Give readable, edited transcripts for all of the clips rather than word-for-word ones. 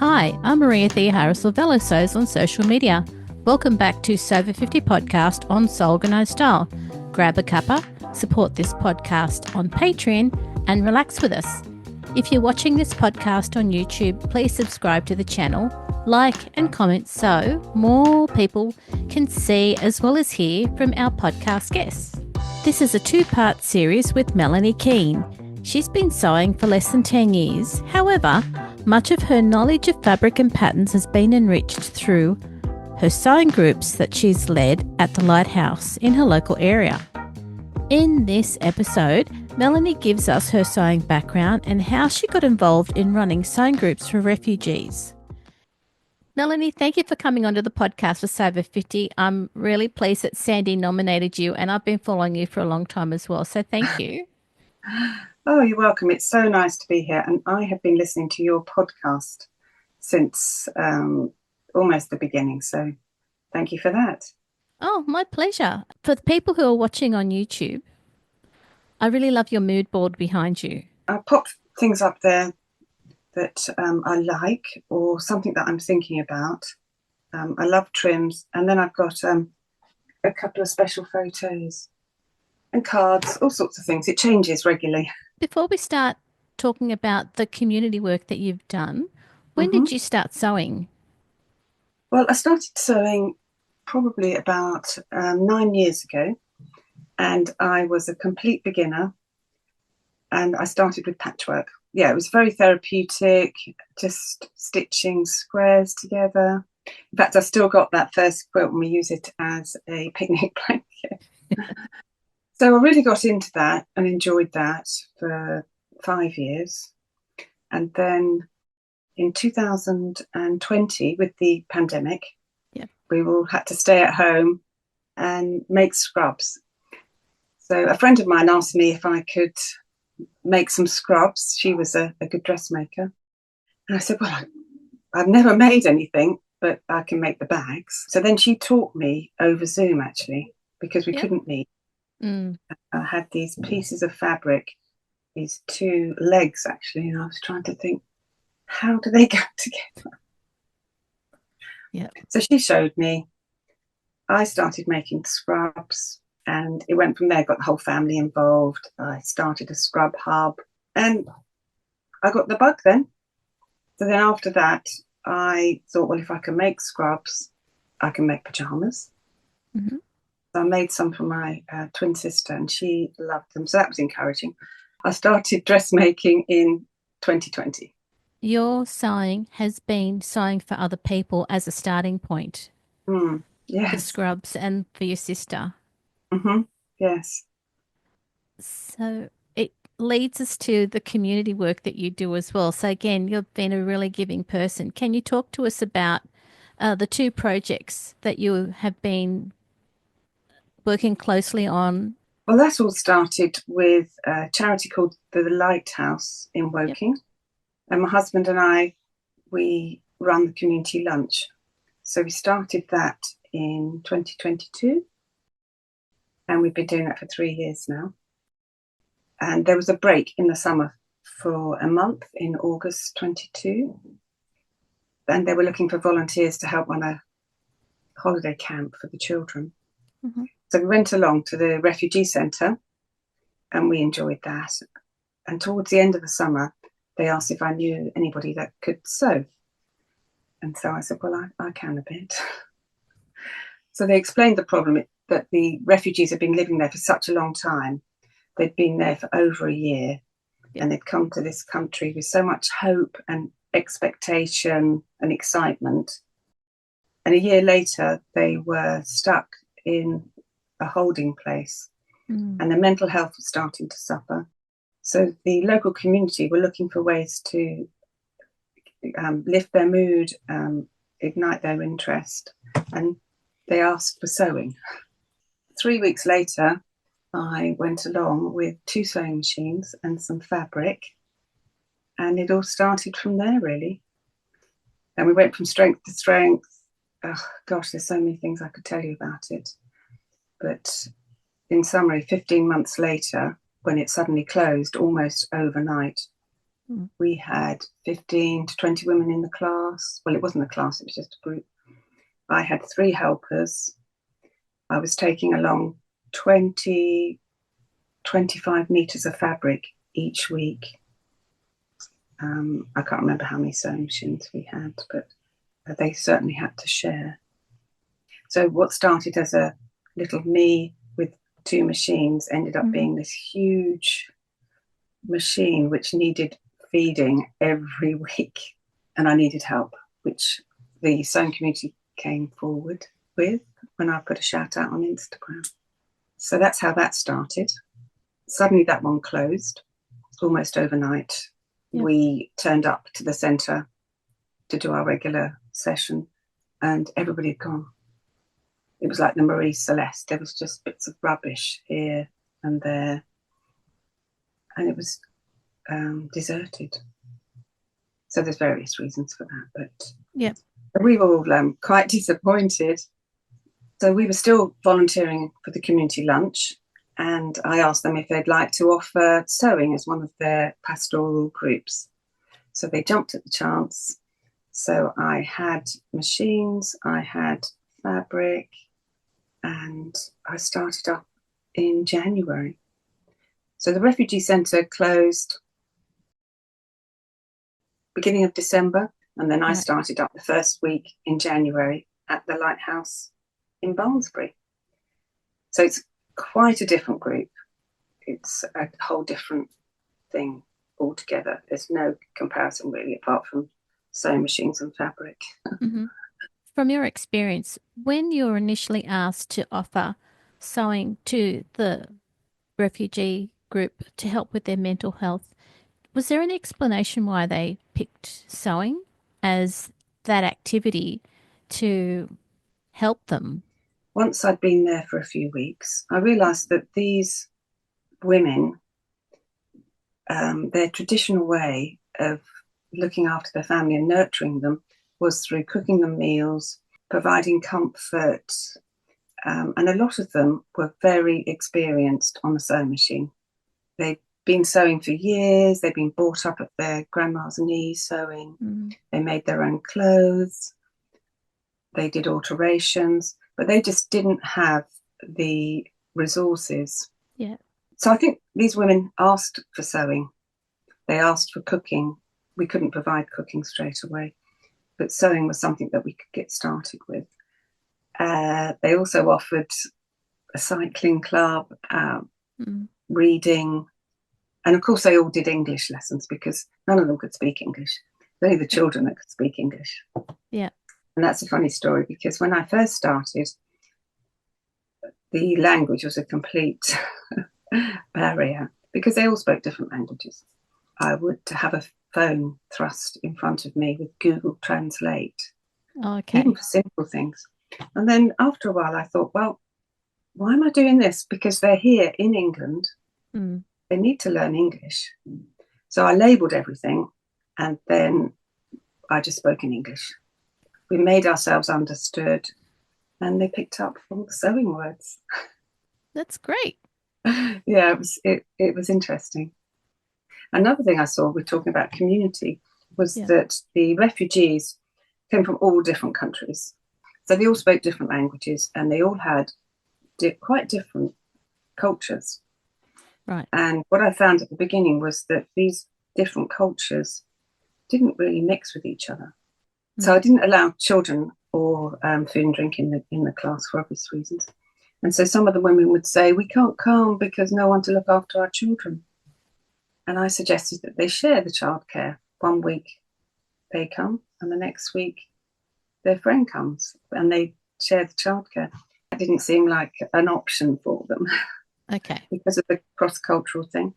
Hi, I'm Maria Thea Harris of VeloSews on social media. Welcome back to SewOver50 podcast on Sew Organised style. Grab a cuppa, support this podcast on Patreon, and relax with us. If you're watching this podcast on YouTube, please subscribe to the channel, like and comment so more people can see as well as hear from our podcast guests. This is a two-part series with Melanie Keane. She's been sewing for less than 10 years. However, much of her knowledge of fabric and patterns has been enriched through her sewing groups that she's led at the Lighthouse in her local area. In this episode, Melanie gives us her sewing background and how she got involved in running sewing groups for refugees. Melanie, thank you for coming onto the podcast for SewOver50. I'm really pleased that Sandy nominated you, and I've been following you for a long time as well, so thank you. Oh, you're welcome. It's so nice to be here. And I have been listening to your podcast since almost the beginning. So thank you for that. Oh, my pleasure. For the people who are watching on YouTube, I really love your mood board behind you. I pop things up there that I like or something that I'm thinking about. I love trims. And then I've got a couple of special photos and cards, all sorts of things. It changes regularly. Before we start talking about the community work that you've done, when did you start sewing? Well, I started sewing probably about 9 years ago, and I was a complete beginner, and I started with patchwork. Yeah, it was very therapeutic, just stitching squares together. In fact, I've still got that first quilt and we use it as a picnic blanket. So I really got into that and enjoyed that for 5 years. And then in 2020, with the pandemic, we all had to stay at home and make scrubs. So a friend of mine asked me if I could make some scrubs. She was a good dressmaker. And I said, well, I've never made anything, but I can make the bags. So then she taught me over Zoom, actually, because we couldn't meet. I had these pieces of fabric, these two legs actually, and I was trying to think, how do they go together? So she showed me. I started making scrubs and it went from there. Got the whole family involved. I started a scrub hub and I got the bug then. So then after that, I thought, well, if I can make scrubs, I can make pajamas. So I made some for my twin sister and she loved them. So that was encouraging. I started dressmaking in 2020. Your sewing has been sewing for other people as a starting point. Yes. For scrubs and for your sister. Yes. So it leads us to the community work that you do as well. So again, you've been a really giving person. Can you talk to us about the two projects that you have been working closely on? Well, that all started with a charity called the Lighthouse in Woking. And my husband and I, we run the community lunch. So we started that in 2022. And we've been doing that for 3 years now. And there was a break in the summer for a month in August 22. And they were looking for volunteers to help run a holiday camp for the children. So we went along to the refugee centre and we enjoyed that. And towards the end of the summer, they asked if I knew anybody that could sew. And so I said, well, I can a bit. So they explained the problem, that the refugees had been living there for such a long time. They'd been there for over a year and they'd come to this country with so much hope and expectation and excitement. And a year later, they were stuck in a holding place and their mental health was starting to suffer. So the local community were looking for ways to lift their mood, ignite their interest, and they asked for sewing. 3 weeks later, I went along with 2 sewing machines and some fabric, and it all started from there, really. And we went from strength to strength. Oh, gosh, there's so many things I could tell you about it. But in summary, 15 months later, when it suddenly closed almost overnight, We had 15 to 20 women in the class. Well, it wasn't a class, it was just a group. I had 3 helpers. I was taking along 20, 25 meters of fabric each week. I can't remember how many sewing machines we had, but they certainly had to share. So what started as a little me with 2 machines ended up being this huge machine which needed feeding every week, and I needed help, which the sewing community came forward with when I put a shout out on Instagram. So that's how that started. Suddenly that one closed almost overnight. Yep. We turned up to the centre to do our regular session and everybody had gone. It was like the Marie Celeste. There was just bits of rubbish here and there. And it was deserted. So there's various reasons for that. But yeah, we were all quite disappointed. So we were still volunteering for the community lunch. And I asked them if they'd like to offer sewing as one of their pastoral groups. So they jumped at the chance. So I had machines, I had fabric, and I started up in January. So the refugee centre closed beginning of December, and then I started up the first week in January at the Lighthouse in Barnesbury. So it's quite a different group. It's a whole different thing altogether. There's no comparison really apart from sewing machines and fabric. From your experience, when you were initially asked to offer sewing to the refugee group to help with their mental health, was there any explanation why they picked sewing as that activity to help them? Once I'd been there for a few weeks, I realised that these women, their traditional way of looking after their family and nurturing them was through cooking them meals, providing comfort, and a lot of them were very experienced on the sewing machine. They'd been sewing for years, they'd been brought up at their grandma's knees sewing, they made their own clothes, they did alterations, but they just didn't have the resources. Yeah. So I think these women asked for sewing, they asked for cooking. We couldn't provide cooking straight away, but sewing was something that we could get started with. They also offered a cycling club, reading, and of course they all did English lessons because none of them could speak English. Only the children that could speak English. Yeah. And that's a funny story because when I first started, the language was a complete barrier because they all spoke different languages. I would have a phone thrust in front of me with Google Translate, even for simple things. And then after a while I thought, well, why am I doing this? Because they're here in England. They need to learn English. So I labelled everything and then I just spoke in English. We made ourselves understood and they picked up all the sewing words. That's great. Yeah, it was interesting. Another thing I saw, we're talking about community, was that the refugees came from all different countries. So they all spoke different languages and they all had quite different cultures. Right. And what I found at the beginning was that these different cultures didn't really mix with each other. So I didn't allow children or food and drink in the class for obvious reasons. And so some of the women would say, we can't come because no one to look after our children. And I suggested that they share the childcare. One week they come and the next week their friend comes and they share the childcare. That didn't seem like an option for them. Okay. Because of the cross-cultural thing.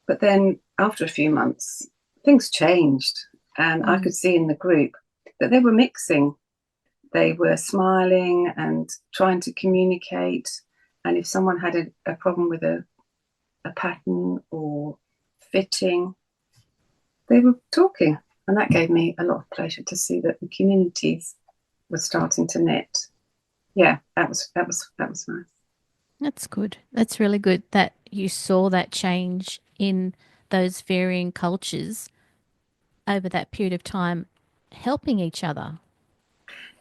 But then after a few months, things changed. And I could see in the group that they were mixing. They were smiling and trying to communicate. And if someone had a problem with a pattern or fitting, they were talking. And that gave me a lot of pleasure to see that the communities were starting to knit. Yeah, that was nice. That's good. That's really good that you saw that change in those varying cultures over that period of time helping each other.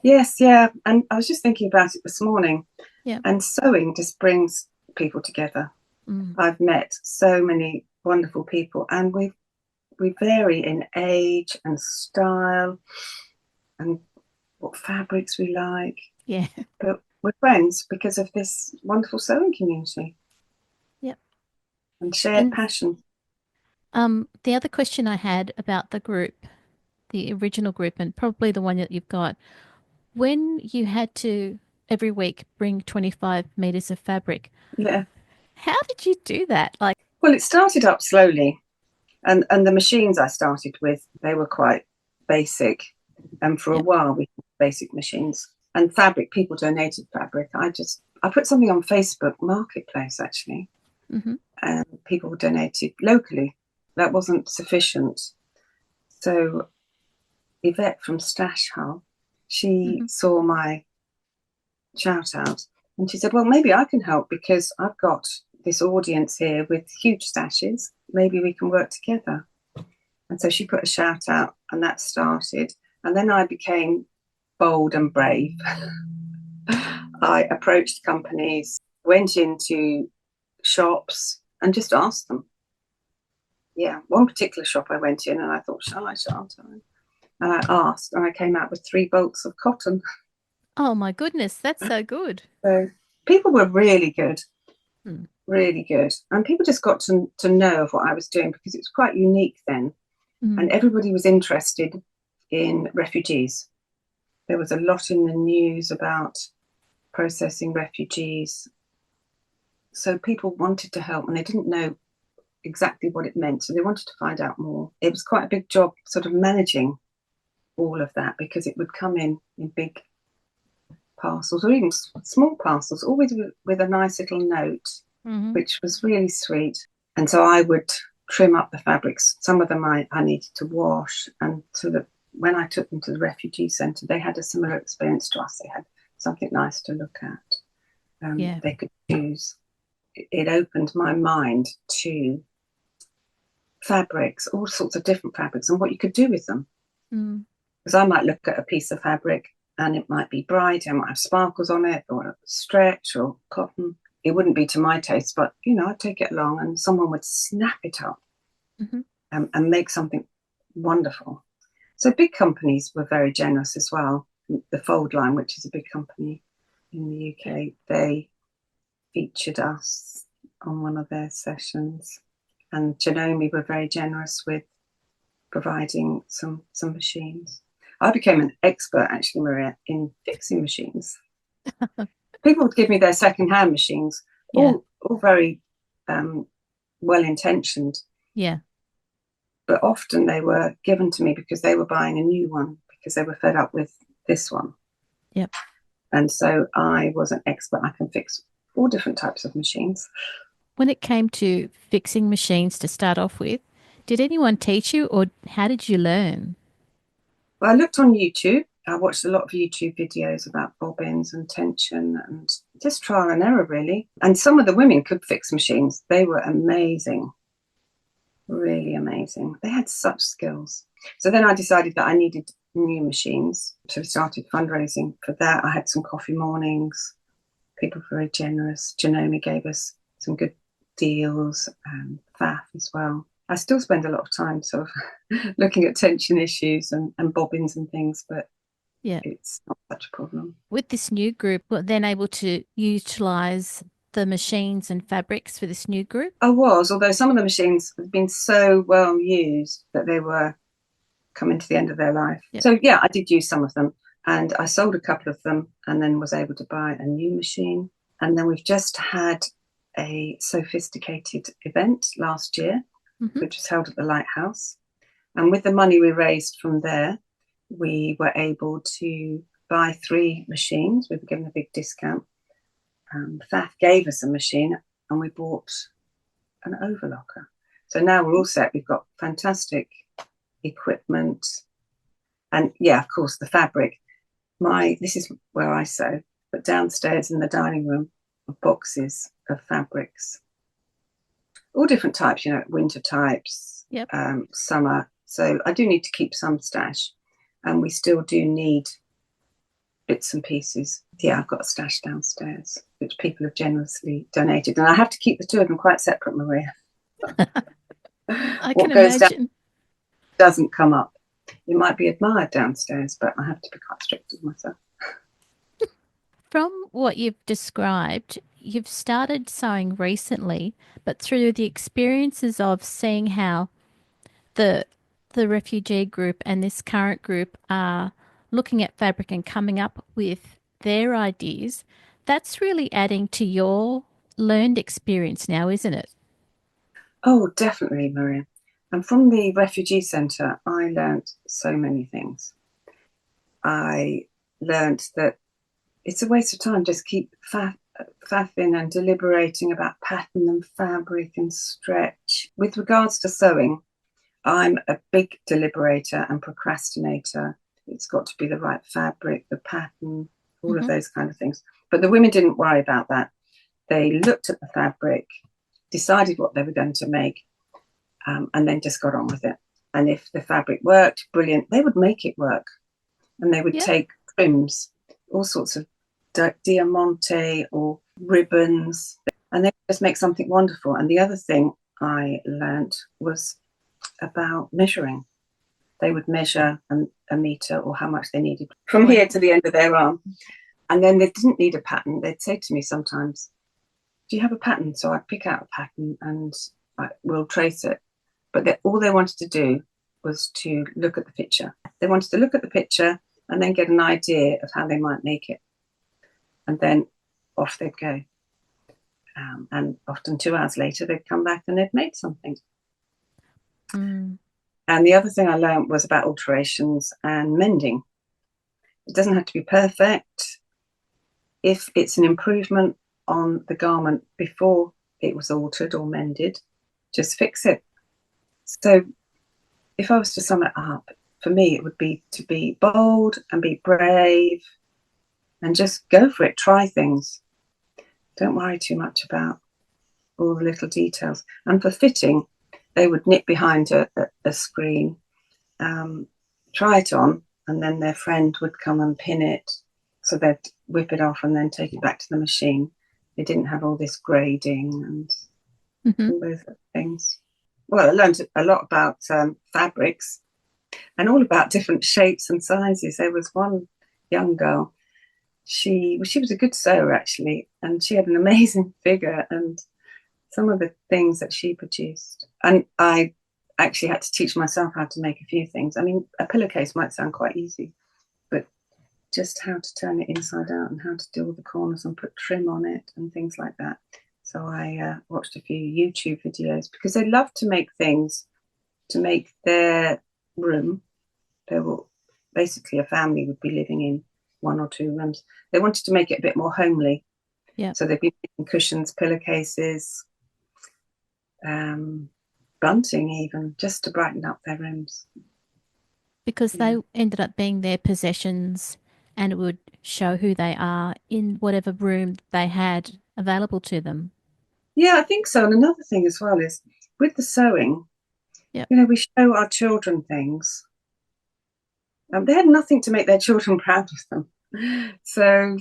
Yes, yeah. And I was just thinking about it this morning. Yeah. And sewing just brings people together. I've met so many wonderful people, and we vary in age and style and what fabrics we like. Yeah. But we're friends because of this wonderful sewing community. Yep. And shared And passion. the other question I had about the group, the original group, and probably the one that you've got, when you had to every week bring 25 meters of fabric, Yeah. how did you do that? Like, Well, it started up slowly, and the machines I started with, they were quite basic, and for a yep. while we had basic machines and fabric. People donated fabric. I put something on Facebook Marketplace actually, and people donated locally. That wasn't sufficient, so Yvette from Stash Hull, she saw my shout out, and she said, well, maybe I can help because I've got this audience here with huge stashes. Maybe we can work together. And so she put a shout out, and that started. And then I became bold and brave. I approached companies, went into shops and just asked them. Yeah, one particular shop I went in and I thought, shan't I? And I asked, and I came out with 3 bolts of cotton. Oh my goodness, that's so good. So people were really good, really good. And people just got to know of what I was doing because it was quite unique then. And everybody was interested in refugees. There was a lot in the news about processing refugees. So people wanted to help and they didn't know exactly what it meant. So they wanted to find out more. It was quite a big job sort of managing all of that because it would come in big parcels or even small parcels, always with a nice little note, which was really sweet. And so I would trim up the fabrics. Some of them I needed to wash, and when I took them to the refugee centre, they had a similar experience to us. They had something nice to look at. They could choose. It opened my mind to fabrics, all sorts of different fabrics, and what you could do with them. Because I might look at a piece of fabric and it might be bright, it might have sparkles on it, or stretch or cotton. It wouldn't be to my taste, but I'd take it along and someone would snap it up and make something wonderful. So big companies were very generous as well. The Fold Line, which is a big company in the UK, they featured us on one of their sessions. And Janome were very generous with providing some machines. I became an expert, actually, Maria, in fixing machines. People would give me their second-hand machines, all very well-intentioned. Yeah. But often they were given to me because they were buying a new one because they were fed up with this one. Yep. And so I was an expert. I can fix all different types of machines. When it came to fixing machines to start off with, did anyone teach you or how did you learn? Well, I looked on YouTube. I watched a lot of YouTube videos about bobbins and tension and just trial and error, really. And some of the women could fix machines. They were amazing, really amazing. They had such skills. So then I decided that I needed new machines. So we started fundraising for that. I had some coffee mornings. People were very generous. Janome gave us some good deals, and FAF as well. I still spend a lot of time sort of looking at tension issues and bobbins and things, but it's not such a problem. With this new group, were then able to utilise the machines and fabrics for this new group? I was, although some of the machines have been so well used that they were coming to the end of their life. Yep. So yeah, I did use some of them, and I sold a couple of them and then was able to buy a new machine. And then we've just had a sophisticated event last year, which was held at the Lighthouse. And with the money we raised from there, we were able to buy 3 machines. We were given a big discount. FAF gave us a machine and we bought an overlocker. So now we're all set. We've got fantastic equipment. And yeah, of course, the fabric. This is where I sew, but downstairs in the dining room are boxes of fabrics, all different types, winter types, Yep. Summer. So I do need to keep some stash, and we still do need bits and pieces. Yeah, I've got a stash downstairs, which people have generously donated. And I have to keep the two of them quite separate, Maria. I What can goes imagine. down doesn't come up. It might be admired downstairs, but I have to be quite strict with myself. From what you've described, you've started sewing recently, but through the experiences of seeing how the refugee group and this current group are looking at fabric and coming up with their ideas, that's really adding to your learned experience now, isn't it? Oh, definitely, Maria. And from the refugee centre, I learnt so many things. I learnt that it's a waste of time. Just keep faffing and deliberating about pattern and fabric and stretch. With regards to sewing, I'm a big deliberator and procrastinator. It's got to be the right fabric, the pattern, all of those kind of things. But the women didn't worry about that. They looked at the fabric, decided what they were going to make, and then just got on with it. And if the fabric worked, brilliant, they would make it work. And they would take trims, all sorts of diamante or ribbons, and they just make something wonderful. And the other thing I learned was about measuring. They would measure a meter or how much they needed from here to the end of their arm. And then they didn't need a pattern. They'd say to me sometimes, do you have a pattern? So I'd pick out a pattern and we'll trace it. But all they wanted to do was to look at the picture. They wanted to look at the picture and then get an idea of how they might make it. And then off they'd go. And often 2 hours later, they'd come back and they'd made something. And the other thing I learned was about alterations and mending. It doesn't have to be perfect. If it's an improvement on the garment before it was altered or mended, just fix it. So if I was to sum it up, for me, it would be to be bold and be brave and just go for it. Try things. Don't worry too much about all the little details. And for fitting, they would knit behind a screen, try it on, and then their friend would come and pin it. So they'd whip it off and then take it back to the machine. They didn't have all this grading and all those things. Well, I learned a lot about fabrics and all about different shapes and sizes. There was one young girl. She was a good sewer, actually, and she had an amazing figure and some of the things that she produced. And I actually had to teach myself how to make a few things. I mean, a pillowcase might sound quite easy, but just how to turn it inside out and how to do all the corners and put trim on it and things like that. So I watched a few YouTube videos because they love to make things to make their room. They were basically a family would be living in 1 or 2 rooms. They wanted to make it a bit more homely. Yeah. So they'd be making cushions, pillowcases, bunting even, just to brighten up their rooms. Because they ended up being their possessions and it would show who they are in whatever room they had available to them. Yeah, I think so. And another thing as well is with the sewing, we show our children things. They had nothing to make their children proud of them. So,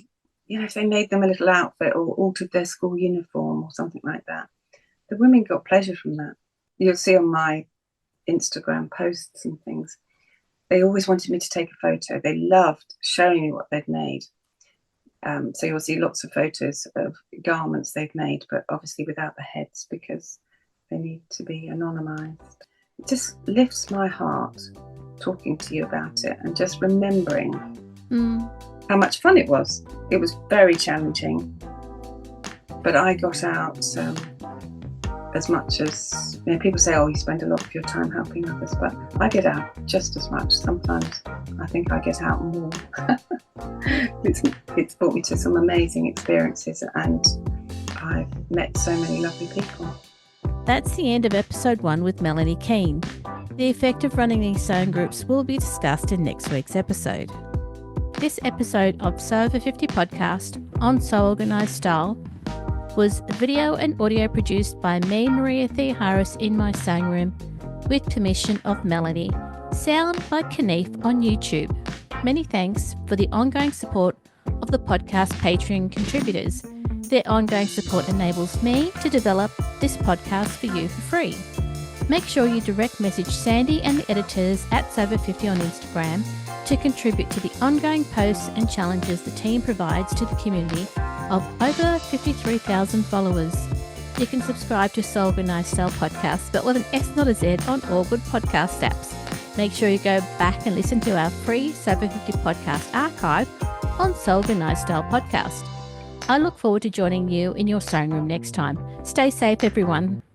if they made them a little outfit or altered their school uniform or something like that, the women got pleasure from that. You'll see on my Instagram posts and things, they always wanted me to take a photo. They loved showing me what they'd made. So you'll see lots of photos of garments they've made, but obviously without the heads because they need to be anonymised. It just lifts my heart talking to you about it and just remembering how much fun it was. It was very challenging, but I got out as much as, people say, oh, you spend a lot of your time helping others, but I get out just as much. Sometimes I think I get out more. It's brought me to some amazing experiences and I've met so many lovely people. That's the end of episode 1 with Melanie Keane. The effect of running these sewing groups will be discussed in next week's episode. This episode of SewOver50 podcast on Sew Organised Style was video and audio produced by me, Maria Theoharis, in my sewing room with permission of Melanie. Sound by Kneef on YouTube. Many thanks for the ongoing support of the podcast Patreon contributors. Their ongoing support enables me to develop this podcast for you for free. Make sure you direct message Sandy and the editors at SewOver50 on Instagram to contribute to the ongoing posts and challenges the team provides to the community of over 53,000 followers. You can subscribe to Organised Style Podcast, but with an S not a Z, on all good podcast apps. Make sure you go back and listen to our free SewOver50 podcast archive on Organised Style Podcast. I look forward to joining you in your sewing room next time. Stay safe, everyone.